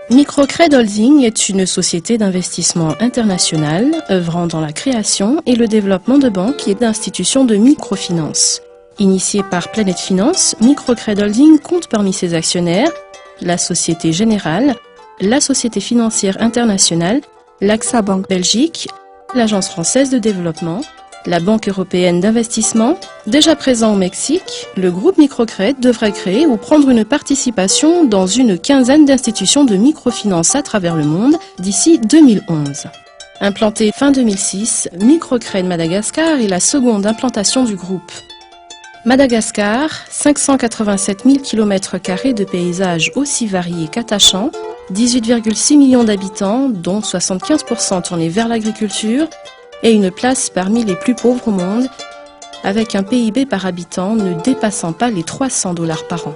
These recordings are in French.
Microcred Holding est une société d'investissement internationale œuvrant dans la création et le développement de banques et d'institutions de microfinance. Initiée par Planet Finance, Microcred Holding compte parmi ses actionnaires la Société Générale, la Société Financière Internationale, l'AXA Banque Belgique, l'Agence Française de Développement, la Banque Européenne d'Investissement. Déjà présent au Mexique, le groupe Microcred devrait créer ou prendre une participation dans une quinzaine d'institutions de microfinance à travers le monde d'ici 2011. Implanté fin 2006, Microcred Madagascar est la seconde implantation du groupe. Madagascar, 587 000 km² de paysages aussi variés qu'attachants, 18,6 millions d'habitants, dont 75% tournés vers l'agriculture, et une place parmi les plus pauvres au monde, avec un PIB par habitant ne dépassant pas les $300 par an.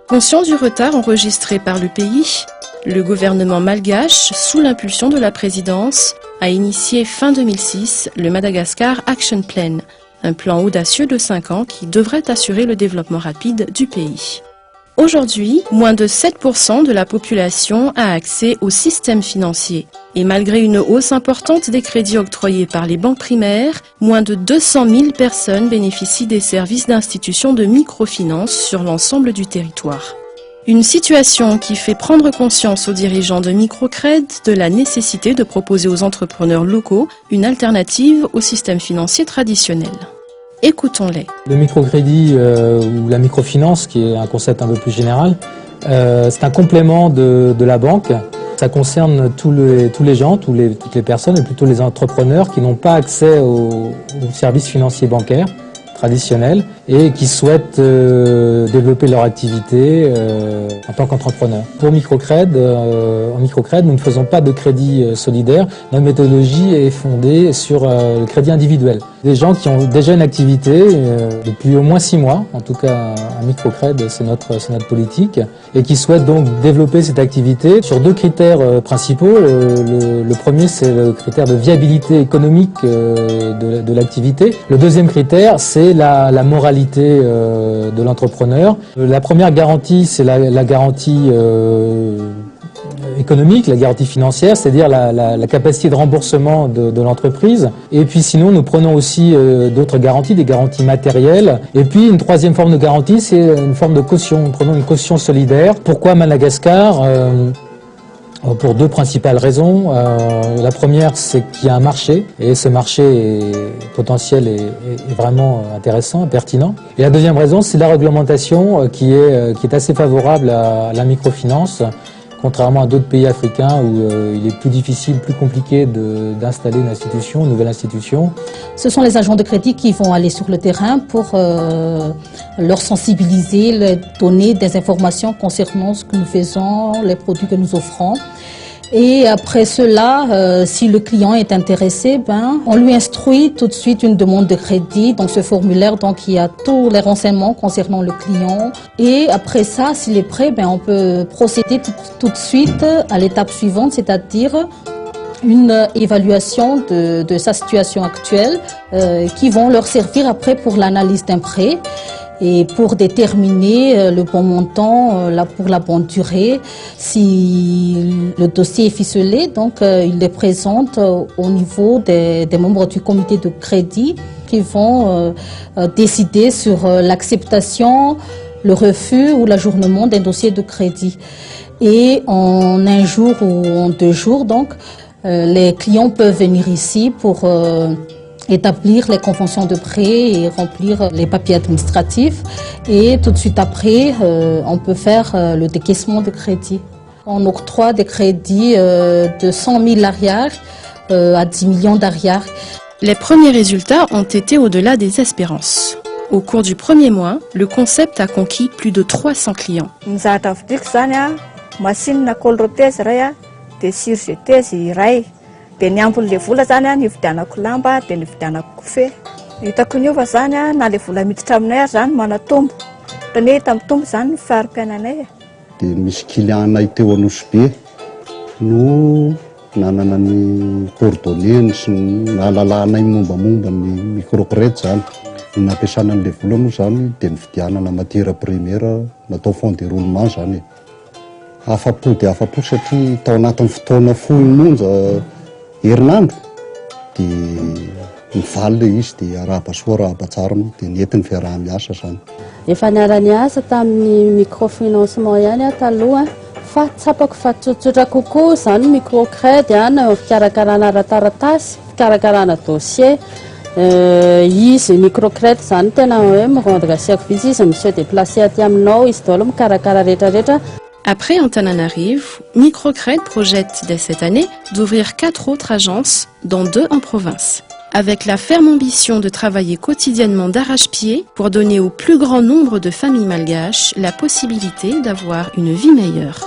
Conscient du retard enregistré par le pays, le gouvernement malgache, sous l'impulsion de la présidence, a initié fin 2006 le Madagascar Action Plan, un plan audacieux de 5 ans qui devrait assurer le développement rapide du pays. Aujourd'hui, moins de 7% de la population a accès au système financier. Et malgré une hausse importante des crédits octroyés par les banques primaires, moins de 200 000 personnes bénéficient des services d'institutions de microfinance sur l'ensemble du territoire. Une situation qui fait prendre conscience aux dirigeants de Microcred de la nécessité de proposer aux entrepreneurs locaux une alternative au système financier traditionnel. Écoutons-les. Le microcrédit ou la microfinance, qui est un concept un peu plus général, c'est un complément de la banque. Ça concerne tous les gens, toutes les personnes, et plutôt les entrepreneurs qui n'ont pas accès aux services financiers bancaires traditionnels et qui souhaitent développer leur activité en tant qu'entrepreneur. Pour Microcred, en Microcred, nous ne faisons pas de crédit solidaire. Notre méthodologie est fondée sur le crédit individuel. Des gens qui ont déjà une activité depuis au moins 6 mois, en tout cas à Microcred, c'est notre politique, et qui souhaitent donc développer cette activité sur 2 critères principaux. Le premier, c'est le critère de viabilité économique de l'activité. Le deuxième critère, c'est la moralité de l'entrepreneur. La première garantie, c'est la garantie économique, la garantie financière, c'est-à-dire la capacité de remboursement de l'entreprise. Et puis sinon, nous prenons aussi d'autres garanties, des garanties matérielles. Et puis une troisième forme de garantie, c'est une forme de caution. Nous prenons une caution solidaire. Pourquoi Madagascar ? Pour 2 principales raisons. La première, c'est qu'il y a un marché, et ce marché potentiel est vraiment intéressant, pertinent. Et la deuxième raison, c'est la réglementation qui est assez favorable à la microfinance, contrairement à d'autres pays africains où il est plus difficile, plus compliqué d'installer une nouvelle institution. Ce sont les agents de crédit qui vont aller sur le terrain pour leur sensibiliser, leur donner des informations concernant ce que nous faisons, les produits que nous offrons. Et après cela, si le client est intéressé, on lui instruit tout de suite une demande de crédit. Donc ce formulaire, il y a tous les renseignements concernant le client. Et après ça, s'il est prêt, on peut procéder tout de suite à l'étape suivante, c'est-à-dire une évaluation de sa situation actuelle qui vont leur servir après pour l'analyse d'un prêt. Et pour déterminer le bon montant pour la bonne durée, si le dossier est ficelé, il les présente au niveau des membres du comité de crédit qui vont décider sur l'acceptation, le refus ou l'ajournement d'un dossier de crédit. Et en 1 jour ou en 2 jours, les clients peuvent venir ici pour établir les conventions de prêt et remplir les papiers administratifs. Et tout de suite après, on peut faire le décaissement de crédit. On octroie des crédits de 100 000 arrières à 10 millions d'arrières. Les premiers résultats ont été au-delà des espérances. Au cours du premier mois, le concept a conquis plus de 300 clients. Dia niampy vola zany nividianako lamba dia nividianako kofehy. Hitako ny ova zany na le vola miditra aminay ary zany manatombo. Raha ny hita mitombo zany ny fari-piainanay. Dia misy client-nay teo Anosibe no nanana ny coordonnées sy ny ahalalànay mombamomba ny Microcred zany. Ny nampiasana an'ilay vola moa zany dia nividianana matière première natao fond de roulement zany. afa-po dia afa-po satria tao anatin'ny fotoana fohy monja herinandro dia mivaly ilay izy dia arahaba soa arahaba tsara moa dia nentin'ny fiaraha-miasa zany. Efa niara niasa tamin'ny microfinancement ihany taloha fa tsapako fa tsotsotra kokoa zany microcrédit na fikarakarana ara-taratasy, fikarakarana dossier. Izy microcrédit zany tena hoe mirendre service izy monsieur déplacé aty aminao izy daholo mikarakara rehetrarehetra. Après Antananarivo, Microcred projette dès cette année d'ouvrir 4 autres agences, dont 2 en province, avec la ferme ambition de travailler quotidiennement d'arrache-pied pour donner au plus grand nombre de familles malgaches la possibilité d'avoir une vie meilleure.